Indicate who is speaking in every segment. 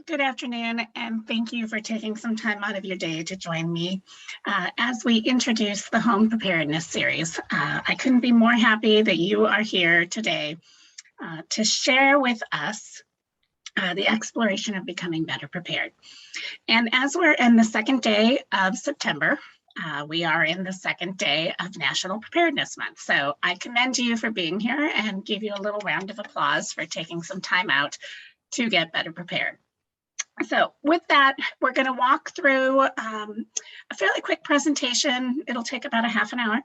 Speaker 1: Good afternoon, and thank you for taking some time out of your day to join me as we introduce the Home Preparedness series. I couldn't be more happy that you are here today to share with us the exploration of becoming better prepared. And as we're in the second day of September, we are in the second day of National Preparedness Month. So I commend you for being here and give you a little round of applause for taking some time out to get better prepared. So with that, we're going to walk through a fairly quick presentation. It'll take about a half an hour.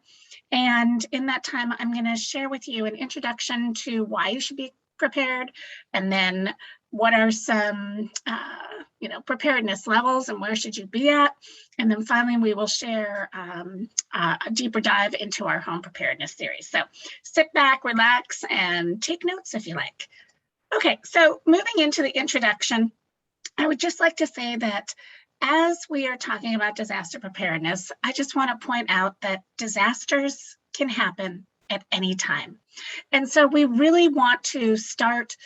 Speaker 1: And in that time, I'm going to share with you an introduction to why you should be prepared, and then what are some preparedness levels and where should you be at. And then finally, we will share a deeper dive into our home preparedness series. So sit back, relax, and take notes if you like. Okay, so moving into the introduction, I would just like to say that as we are talking about disaster preparedness, I just want to point out that disasters can happen at any time. And so we really want to start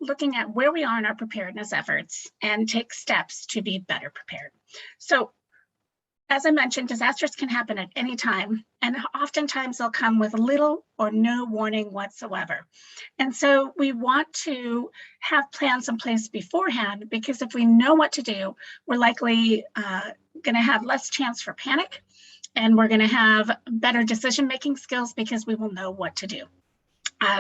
Speaker 1: looking at where we are in our preparedness efforts and take steps to be better prepared. So as I mentioned, disasters can happen at any time, and oftentimes they'll come with little or no warning whatsoever. And so we want to have plans in place beforehand, because if we know what to do, we're likely going to have less chance for panic, and we're going to have better decision-making skills because we will know what to do.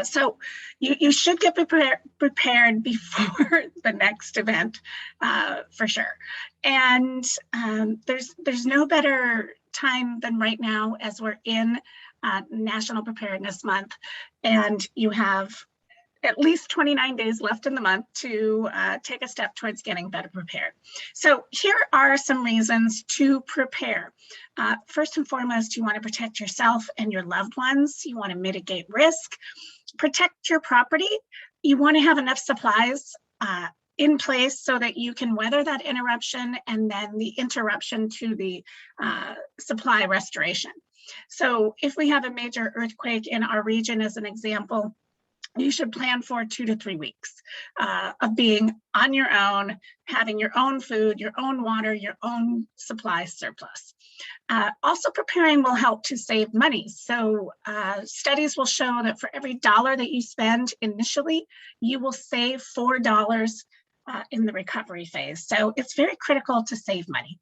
Speaker 1: So you should get prepared before the next event, for sure. And there's no better time than right now, as we're in National Preparedness Month, and you have at least 29 days left in the month to take a step towards getting better prepared. So here are some reasons to prepare. First and foremost, you want to protect yourself and your loved ones. You want to mitigate risk, protect your property. You want to have enough supplies in place so that you can weather that interruption and then the interruption to the supply restoration. So if we have a major earthquake in our region, as an example, you should plan for 2 to 3 weeks of being on your own, having your own food, your own water, your own supply surplus. Also, preparing will help to save money. So studies will show that for every dollar that you spend initially, you will save $4 in the recovery phase. So it's very critical to save money.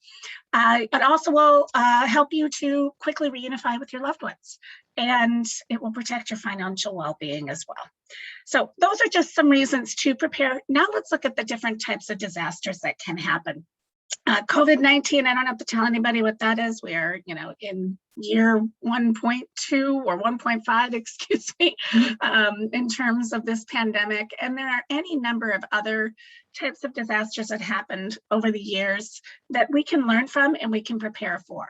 Speaker 1: It also will help you to quickly reunify with your loved ones, and it will protect your financial well-being as well. So those are just some reasons to prepare. Now let's look at the different types of disasters that can happen. COVID-19, I don't have to tell anybody what that is. We are, in year 1.2 or 1.5, excuse me, in terms of this pandemic. And there are any number of other types of disasters that happened over the years that we can learn from and we can prepare for.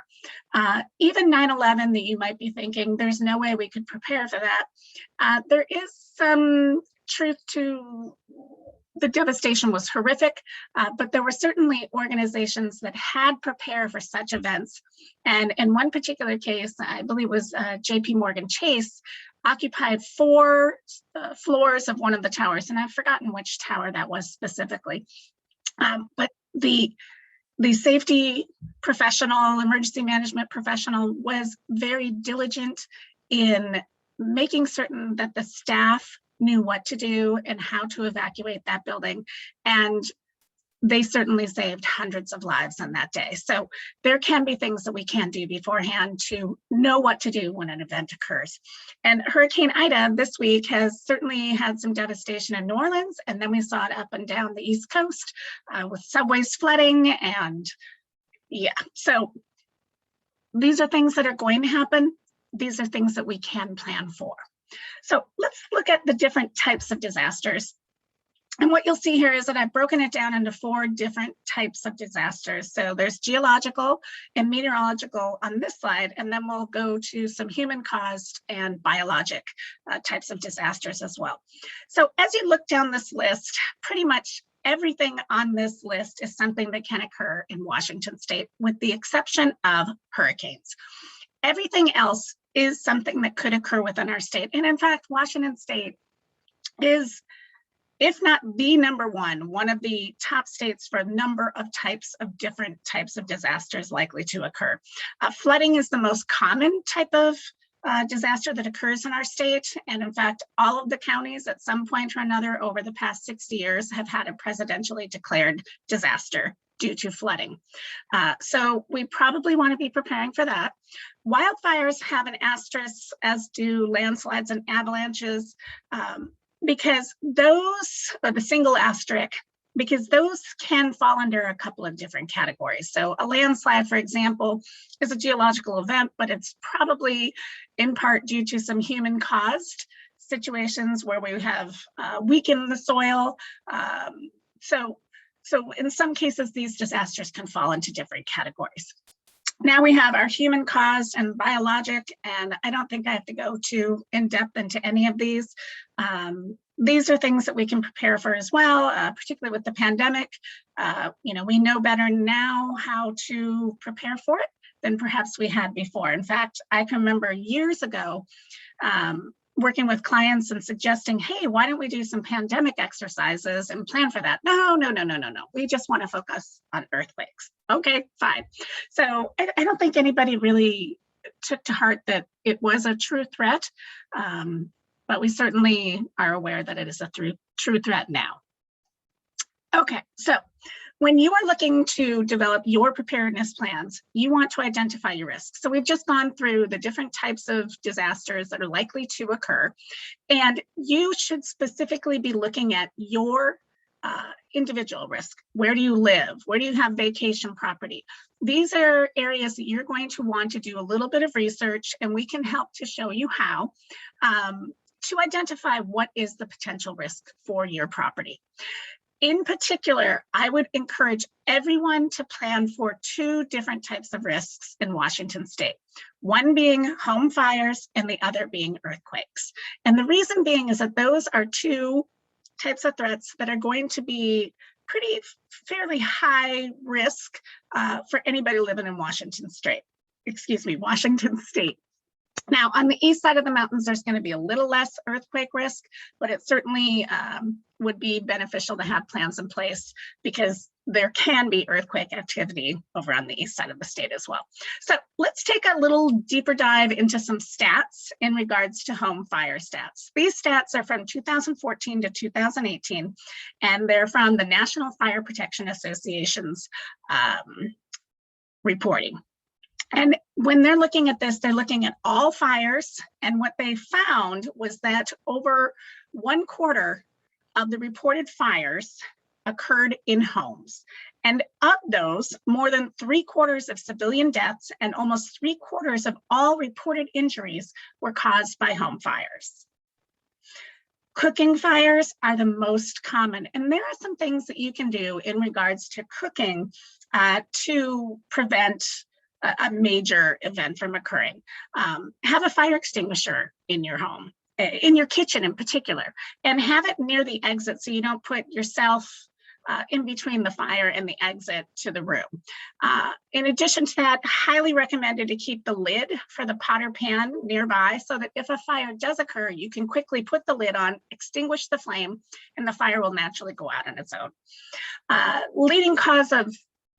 Speaker 1: Even 9/11, that you might be thinking, there's no way we could prepare for that. There is some truth to the devastation was horrific, but there were certainly organizations that had prepared for such events. And in one particular case, I believe it was JP Morgan Chase, occupied 4 floors of one of the towers, and I've forgotten which tower that was specifically. But the safety professional, emergency management professional, was very diligent in making certain that the staff knew what to do and how to evacuate that building. And they certainly saved hundreds of lives on that day. So there can be things that we can do beforehand to know what to do when an event occurs. And Hurricane Ida this week has certainly had some devastation in New Orleans, and then we saw it up and down the East Coast with subways flooding. And yeah, so these are things that are going to happen. These are things that we can plan for. So let's look at the different types of disasters. And what you'll see here is that I've broken it down into 4 different types of disasters. So there's geological and meteorological on this slide, and then we'll go to some human-caused and biologic types of disasters as well. So as you look down this list, pretty much everything on this list is something that can occur in Washington State, with the exception of hurricanes. Everything else is something that could occur within our state. And in fact, Washington State is if not the number one of the top states for a number of different types of disasters likely to occur. Flooding is the most common type of disaster that occurs in our state. And in fact, all of the counties at some point or another over the past 60 years have had a presidentially declared disaster due to flooding. So we probably want to be preparing for that. Wildfires have an asterisk, as do landslides and avalanches, because those, or the single asterisk, because those can fall under a couple of different categories. So a landslide, for example, is a geological event, but it's probably in part due to some human-caused situations where we have weakened the soil. So in some cases, these disasters can fall into different categories. Now we have our human-caused and biologic, and I don't think I have to go too in-depth into any of these. These are things that we can prepare for as well, particularly with the pandemic. We know better now how to prepare for it than perhaps we had before. In fact, I can remember years ago working with clients and suggesting, hey, why don't we do some pandemic exercises and plan for that? No. We just want to focus on earthquakes. Okay, fine. So I don't think anybody really took to heart that it was a true threat, but we certainly are aware that it is a true threat now. Okay, so when you are looking to develop your preparedness plans, you want to identify your risks. So we've just gone through the different types of disasters that are likely to occur, and you should specifically be looking at your individual risk. Where do you live? Where do you have vacation property? These are areas that you're going to want to do a little bit of research, and we can help to show you how to identify what is the potential risk for your property. In particular, I would encourage everyone to plan for two different types of risks in Washington state, one being home fires and the other being earthquakes. And the reason being is that those are two types of threats that are going to be fairly high risk for anybody living in Washington state. Now, on the east side of the mountains, there's going to be a little less earthquake risk, but it certainly would be beneficial to have plans in place because there can be earthquake activity over on the east side of the state as well. So let's take a little deeper dive into some stats in regards to home fire stats. These stats are from 2014 to 2018, and they're from the National Fire Protection Association's reporting. And when they're looking at this, they're looking at all fires. And what they found was that over 1/4 of the reported fires occurred in homes. And of those, more than 3/4 of civilian deaths and almost 3/4 of all reported injuries were caused by home fires. Cooking fires are the most common. And there are some things that you can do in regards to cooking to prevent a major event from occurring. Have a fire extinguisher in your home, in your kitchen in particular, and have it near the exit so you don't put yourself in between the fire and the exit to the room. In addition to that, highly recommended to keep the lid for the pot or pan nearby so that if a fire does occur, you can quickly put the lid on, extinguish the flame, and the fire will naturally go out on its own. Leading cause of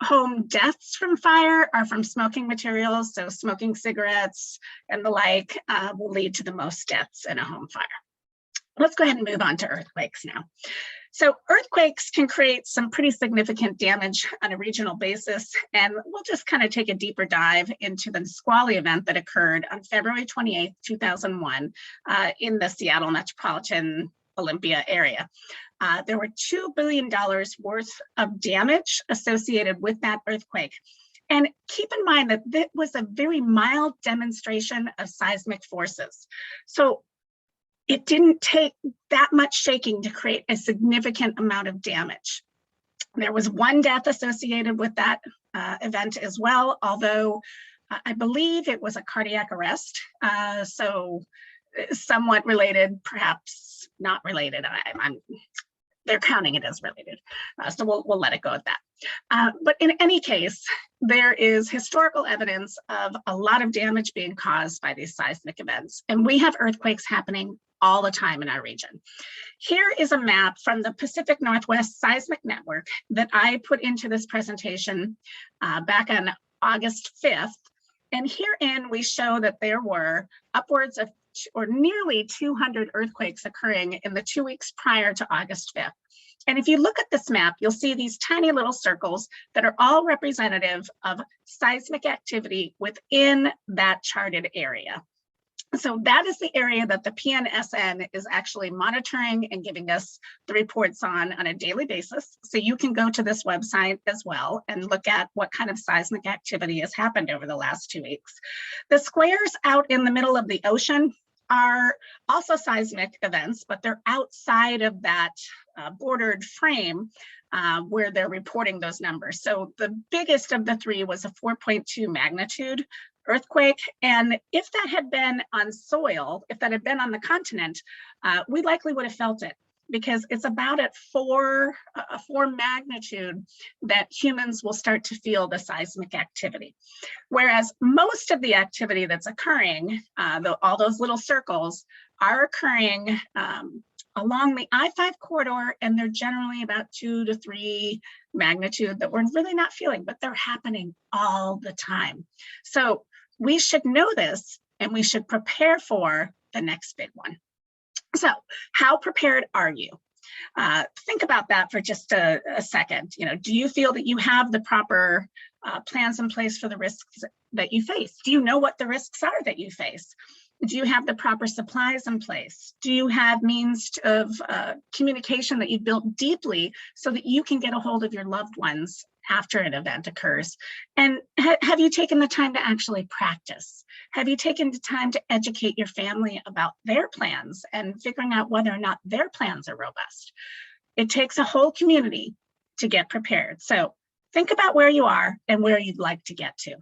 Speaker 1: home deaths from fire are from smoking materials, so smoking cigarettes and the like will lead to the most deaths in a home fire. Let's go ahead and move on to earthquakes now. So earthquakes can create some pretty significant damage on a regional basis, and we'll just kind of take a deeper dive into the Nisqually event that occurred on February 28th, 2001 in the Seattle metropolitan Olympia area. There were $2 billion worth of damage associated with that earthquake. And keep in mind that that was a very mild demonstration of seismic forces. So it didn't take that much shaking to create a significant amount of damage. There was one death associated with that event as well, although I believe it was a cardiac arrest. So somewhat related, perhaps not related. They're counting it as related. So we'll let it go at that. But in any case, there is historical evidence of a lot of damage being caused by these seismic events. And we have earthquakes happening all the time in our region. Here is a map from the Pacific Northwest Seismic Network that I put into this presentation back on August 5th. And herein we show that there were upwards of or nearly 200 earthquakes occurring in the 2 weeks prior to August 5th. And if you look at this map, you'll see these tiny little circles that are all representative of seismic activity within that charted area. So that is the area that the PNSN is actually monitoring and giving us the reports on a daily basis. So you can go to this website as well and look at what kind of seismic activity has happened over the last 2 weeks. The squares out in the middle of the ocean are also seismic events, but they're outside of that bordered frame where they're reporting those numbers. So the biggest of the three was a 4.2 magnitude earthquake. And if that had been on soil, if that had been on the continent, we likely would have felt it, because it's about at 4 magnitude that humans will start to feel the seismic activity. Whereas most of the activity that's occurring, all those little circles, are occurring along the I-5 corridor, and they're generally about 2 to 3 magnitude that we're really not feeling, but they're happening all the time. So we should know this, and we should prepare for the next big one. So how prepared are you? Think about that for just a second. Do you feel that you have the proper plans in place for the risks that you face? Do you know what the risks are that you face? Do you have the proper supplies in place? Do you have means of communication that you've built deeply so that you can get a hold of your loved ones after an event occurs? And have you taken the time to actually practice? Have you taken the time to educate your family about their plans and figuring out whether or not their plans are robust? It takes a whole community to get prepared. So think about where you are and where you'd like to get to.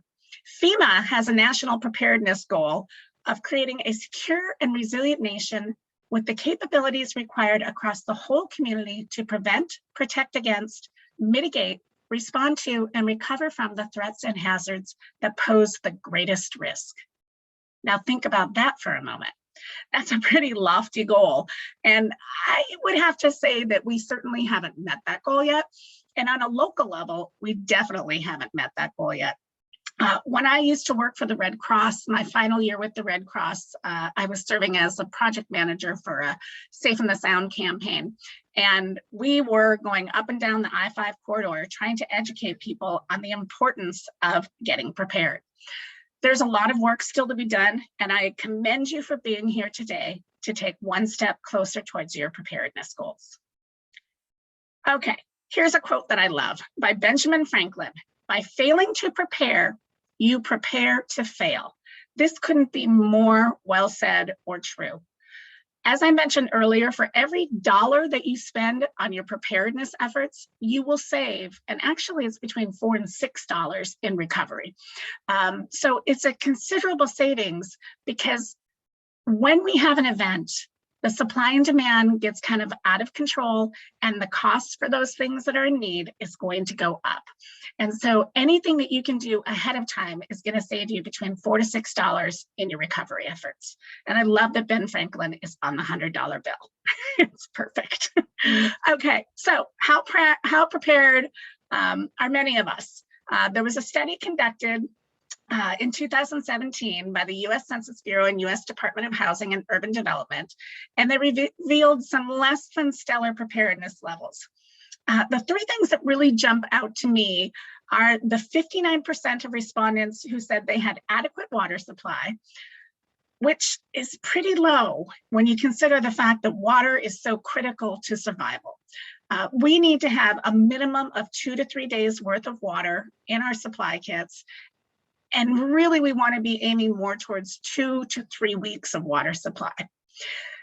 Speaker 1: FEMA has a national preparedness goal of creating a secure and resilient nation with the capabilities required across the whole community to prevent, protect against, mitigate, respond to, and recover from the threats and hazards that pose the greatest risk. Now think about that for a moment. That's a pretty lofty goal. And I would have to say that we certainly haven't met that goal yet. And on a local level, we definitely haven't met that goal yet. When I used to work for the Red Cross, my final year with the Red Cross, I was serving as a project manager for a Safe and the Sound campaign. And we were going up and down the I-5 corridor trying to educate people on the importance of getting prepared. There's a lot of work still to be done, and I commend you for being here today to take one step closer towards your preparedness goals. Okay, here's a quote that I love by Benjamin Franklin. By failing to prepare, you prepare to fail. This couldn't be more well said or true. As I mentioned earlier, for every dollar that you spend on your preparedness efforts, you will save, and actually it's between $4 and $6 in recovery. So it's a considerable savings, because when we have an event, the supply and demand gets kind of out of control, and the costs for those things that are in need is going to go up. And so anything that you can do ahead of time is going to save you between $4 to $6 in your recovery efforts. And I love that Ben Franklin is on the $100 bill. It's perfect. Okay, so how prepared are many of us? There was a study conducted in 2017 by the U.S. Census Bureau and U.S. Department of Housing and Urban Development, and they revealed some less than stellar preparedness levels. The three things that really jump out to me are the 59% of respondents who said they had adequate water supply, which is pretty low when you consider the fact that water is so critical to survival. We need to have a minimum of 2 to 3 days worth of water in our supply kits. And really, we want to be aiming more towards 2 to 3 weeks of water supply.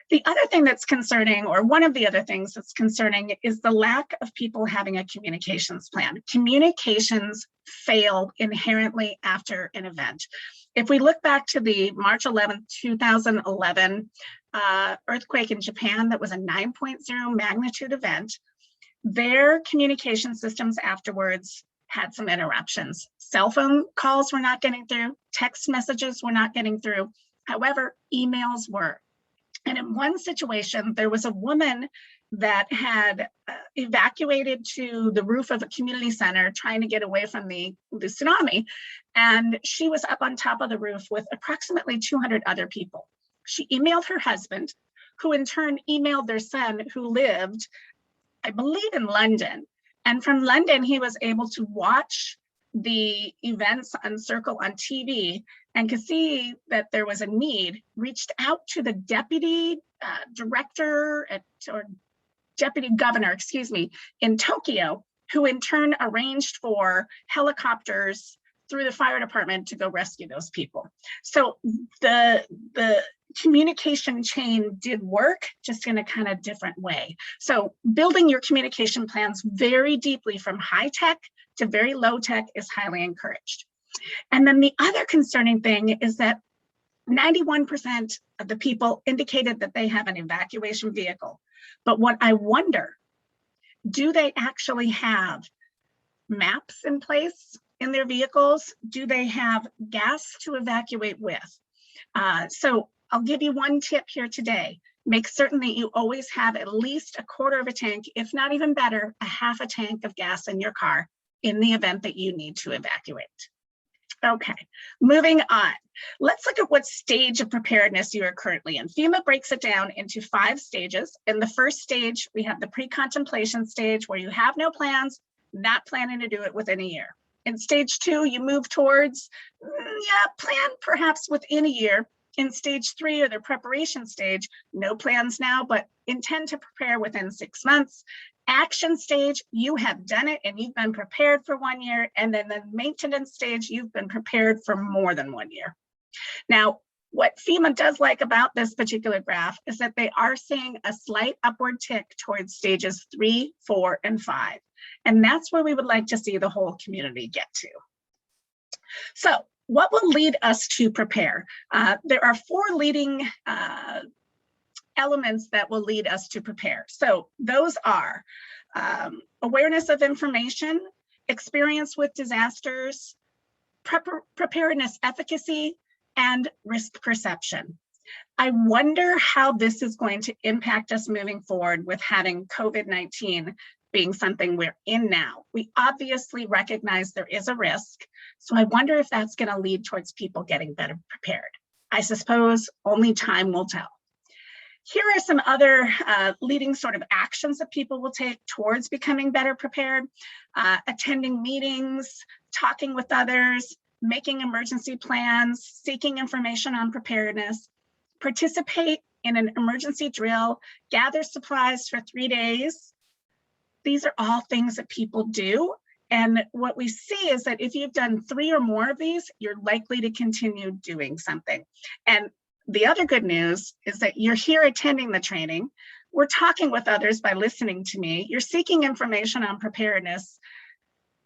Speaker 1: The other thing that's concerning, or one of the other things that's concerning, is the lack of people having a communications plan. Communications fail inherently after an event. If we look back to the March 11th, 2011 earthquake in Japan, that was a 9.0 magnitude event, their communication systems afterwards had some interruptions. Cell phone calls were not getting through, text messages were not getting through. However, emails were. And in one situation, there was a woman that had evacuated to the roof of a community center trying to get away from the tsunami. And she was up on top of the roof with approximately 200 other people. She emailed her husband, who in turn emailed their son, who lived, I believe, in London. And from London, he was able to watch the events on Circle on TV and could see that there was a need, reached out to the deputy director or deputy governor, excuse me, in Tokyo, who in turn arranged for helicopters through the fire department to go rescue those people. So the communication chain did work, just in a kind of different way. So building your communication plans very deeply from high tech to very low tech is highly encouraged. And then the other concerning thing is that 91% of the people indicated that they have an evacuation vehicle. But what I wonder, do they actually have maps in place in their vehicles? Do they have gas to evacuate with? So I'll give you one tip here today. Make certain that you always have at least a quarter of a tank, if not even better, a half a tank of gas in your car in the event that you need to evacuate. Okay, moving on. Let's look at what stage of preparedness you are currently in. FEMA breaks it down into 5 stages. In the first stage, we have the pre-contemplation stage where you have no plans, not planning to do it within a year. In stage 2, you move towards, plan perhaps within a year. In stage 3, or the preparation stage, no plans now, but intend to prepare within 6 months. Action stage, you have done it and you've been prepared for 1 year. And then the maintenance stage, you've been prepared for more than 1 year. Now, what FEMA does like about this particular graph is that they are seeing a slight upward tick towards stages 3, 4, and 5. And that's where we would like to see the whole community get to. So what will lead us to prepare? There are 4 leading elements that will lead us to prepare. So those are awareness of information, experience with disasters, preparedness efficacy, and risk perception. I wonder how this is going to impact us moving forward with having COVID-19 being something we're in now. We obviously recognize there is a risk, so I wonder if that's going to lead towards people getting better prepared. I suppose only time will tell. Here are some other leading sort of actions that people will take towards becoming better prepared. Attending meetings, talking with others, making emergency plans, seeking information on preparedness, participate in an emergency drill, gather supplies for 3 days. These are all things that people do. And what we see is that if you've done 3 or more of these, you're likely to continue doing something. And the other good news is that you're here attending the training. We're talking with others by listening to me. You're seeking information on preparedness,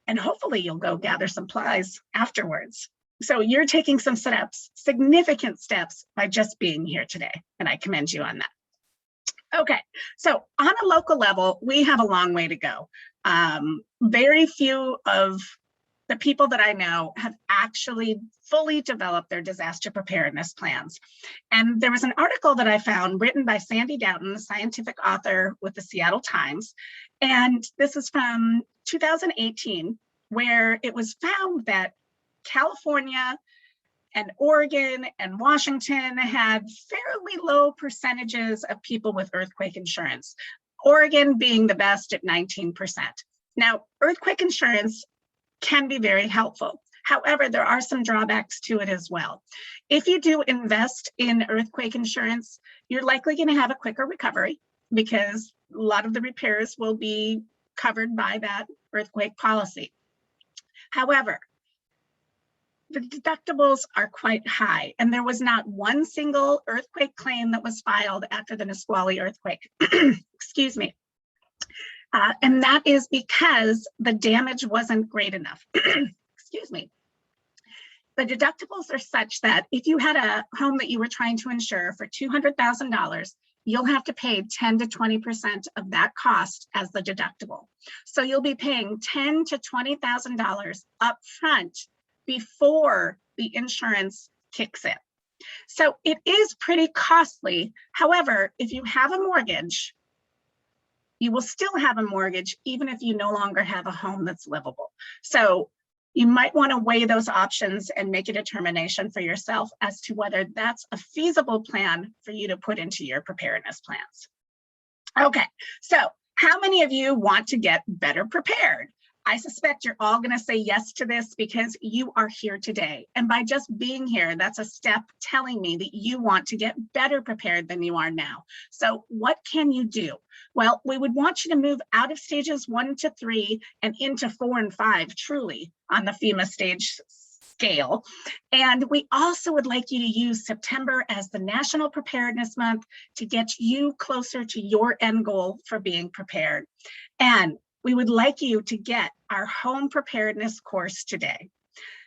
Speaker 1: and hopefully you'll go gather supplies afterwards. So you're taking some steps, significant steps, by just being here today, and I commend you on that. Okay, so on a local level, we have a long way to go. Very few of the people that I know have actually fully developed their disaster preparedness plans. And there was an article that I found written by Sandy Doughton, a scientific author with the Seattle Times. And this is from 2018, where it was found that California and Oregon and Washington had fairly low percentages of people with earthquake insurance, Oregon being the best at 19%. Now, earthquake insurance can be very helpful. However, there are some drawbacks to it as well. If you do invest in earthquake insurance, you're likely going to have a quicker recovery because a lot of the repairs will be covered by that earthquake policy. However, the deductibles are quite high, and there was not one single earthquake claim that was filed after the Nisqually earthquake. Excuse me. And that is because the damage wasn't great enough. Excuse me. The deductibles are such that if you had a home that you were trying to insure for $200,000, you'll have to pay 10 to 20% of that cost as the deductible. So you'll be paying $10,000 to $20,000 up front before the insurance kicks in. So it is pretty costly. However, if you have a mortgage, you will still have a mortgage even if you no longer have a home that's livable. So you might want to weigh those options and make a determination for yourself as to whether that's a feasible plan for you to put into your preparedness plans. Okay, so how many of you want to get better prepared? I suspect you're all going to say yes to this because you are here today. And by just being here, that's a step telling me that you want to get better prepared than you are now. So what can you do? Well, we would want you to move out of stages 1 to 3 and into 4 and 5, truly, on the FEMA stage scale. And we also would like you to use September as the National Preparedness Month to get you closer to your end goal for being prepared. And we would like you to get our home preparedness course today.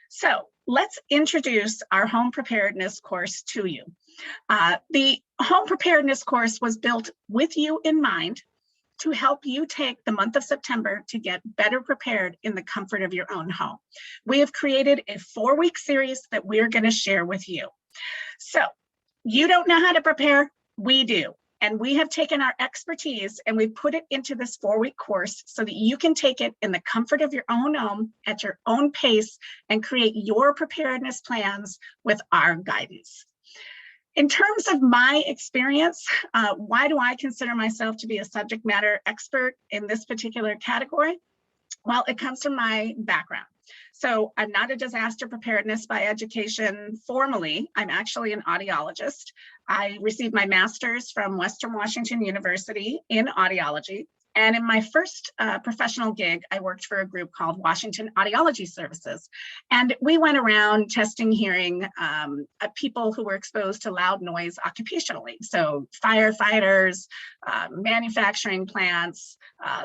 Speaker 1: So let's introduce our home preparedness course to you. The home preparedness course was built with you in mind to help you take the month of September to get better prepared in the comfort of your own home. We have created a 4-week series that we're going to share with you. So you don't know how to prepare, we do. And we have taken our expertise and we put it into this 4-week course so that you can take it in the comfort of your own home at your own pace and create your preparedness plans with our guidance. In terms of my experience, why do I consider myself to be a subject matter expert in this particular category? Well, it comes from my background. So I'm not a disaster preparedness by education formally. I'm actually an audiologist. I received my master's from Western Washington University in audiology. And in my first professional gig, I worked for a group called Washington Audiology Services. And we went around testing hearing people who were exposed to loud noise occupationally. So firefighters, manufacturing plants,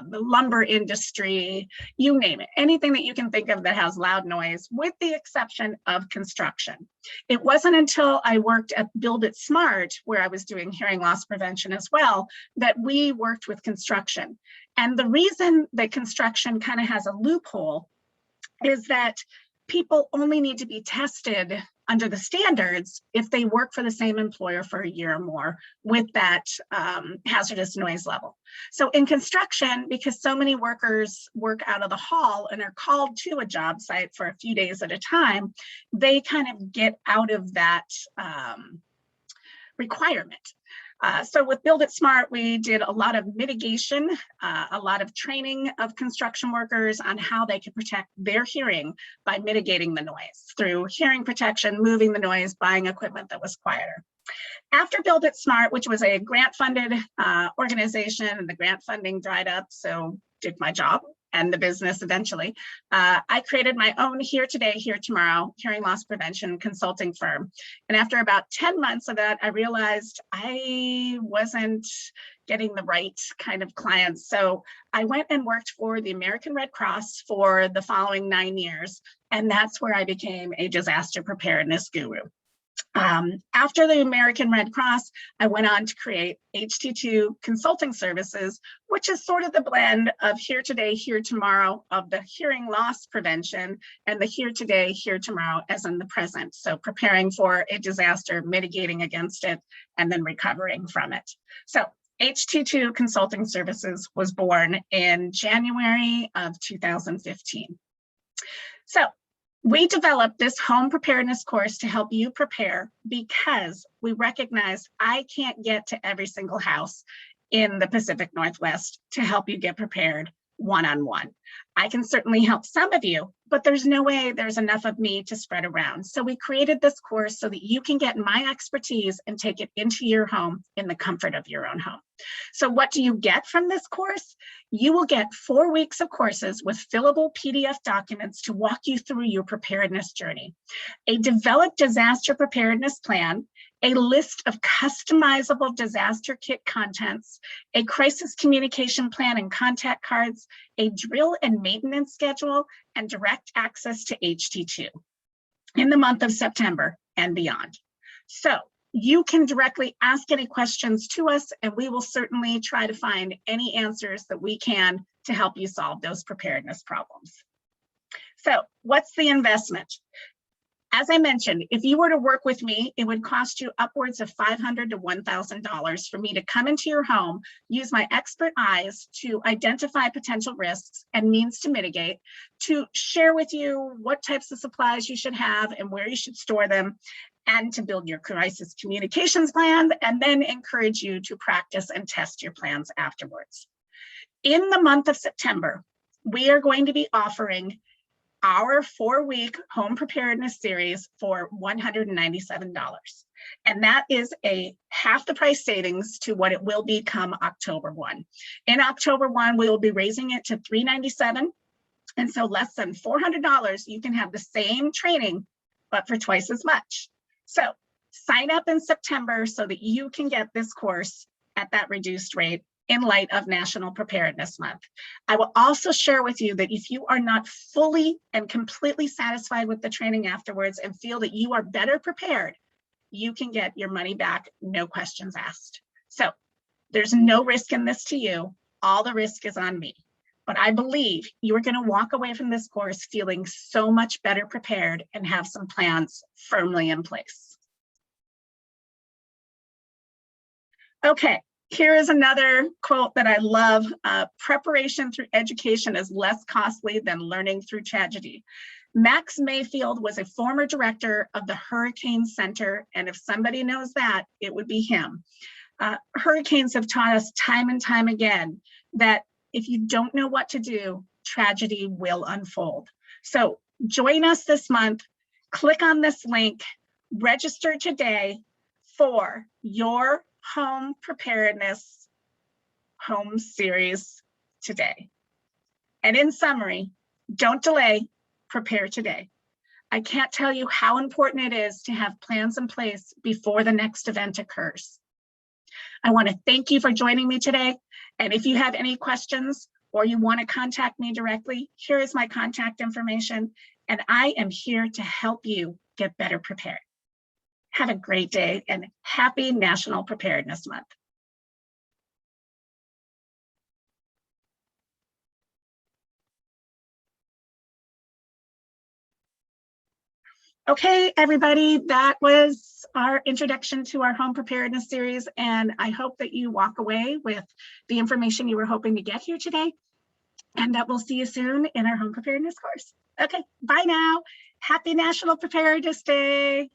Speaker 1: the lumber industry, you name it, anything that you can think of that has loud noise, with the exception of construction. It wasn't until I worked at Build It Smart, where I was doing hearing loss prevention as well, that we worked with construction. And the reason that construction kind of has a loophole is that people only need to be tested under the standards if they work for the same employer for a year or more with that hazardous noise level. So in construction, because so many workers work out of the hall and are called to a job site for a few days at a time, they kind of get out of that requirement. So with Build It Smart, we did a lot of mitigation, a lot of training of construction workers on how they could protect their hearing by mitigating the noise through hearing protection, moving the noise, buying equipment that was quieter. After Build It Smart, which was a grant-funded organization, and the grant funding dried up, so did my job and the business eventually, I created my own Here Today, Here Tomorrow hearing loss prevention consulting firm. And after about 10 months of that, I realized I wasn't getting the right kind of clients. So I went and worked for the American Red Cross for the following 9 years. And that's where I became a disaster preparedness guru. After the American Red Cross, I went on to create HT2 Consulting Services, which is sort of the blend of Here Today, Here Tomorrow of the hearing loss prevention and the Here Today, Here Tomorrow as in the present. So preparing for a disaster, mitigating against it, and then recovering from it. So HT2 Consulting Services was born in January of 2015. So we developed this home preparedness course to help you prepare because we recognize I can't get to every single house in the Pacific Northwest to help you get prepared one-on-one. I can certainly help some of you, but there's no way there's enough of me to spread around. So we created this course so that you can get my expertise and take it into your home in the comfort of your own home. So what do you get from this course? You will get 4 weeks of courses with fillable PDF documents to walk you through your preparedness journey, a developed disaster preparedness plan, a list of customizable disaster kit contents, a crisis communication plan and contact cards, a drill and maintenance schedule, and direct access to HT2 in the month of September and beyond. So you can directly ask any questions to us, and we will certainly try to find any answers that we can to help you solve those preparedness problems. So what's the investment? As I mentioned, if you were to work with me, it would cost you upwards of $500 to $1,000 for me to come into your home, use my expert eyes to identify potential risks and means to mitigate, to share with you what types of supplies you should have and where you should store them, and to build your crisis communications plan, and then encourage you to practice and test your plans afterwards. In the month of September, we are going to be offering our 4-week home preparedness series for $197. And that is a half the price savings to what it will be come October 1. In October 1, we will be raising it to $397. And so less than $400, you can have the same training, but for twice as much. So sign up in September so that you can get this course at that reduced rate in light of National Preparedness Month. I will also share with you that if you are not fully and completely satisfied with the training afterwards and feel that you are better prepared, you can get your money back, no questions asked. So there's no risk in this to you. All the risk is on me. But I believe you are going to walk away from this course feeling so much better prepared and have some plans firmly in place. Okay. Here is another quote that I love. Preparation through education is less costly than learning through tragedy. Max Mayfield was a former director of the Hurricane Center, and if somebody knows that, it would be him. Hurricanes have taught us time and time again that if you don't know what to do, tragedy will unfold. So join us this month. Click on this link, register today for your home preparedness home series today. And in summary, don't delay, prepare today. I can't tell you how important it is to have plans in place before the next event occurs. I want to thank you for joining me today. And if you have any questions or you want to contact me directly, here is my contact information, and I am here to help you get better prepared. Have a great day and happy National Preparedness Month. Okay, everybody, that was our introduction to our home preparedness series, and I hope that you walk away with the information you were hoping to get here today, and that we'll see you soon in our home preparedness course. Okay, bye now. Happy National Preparedness Day.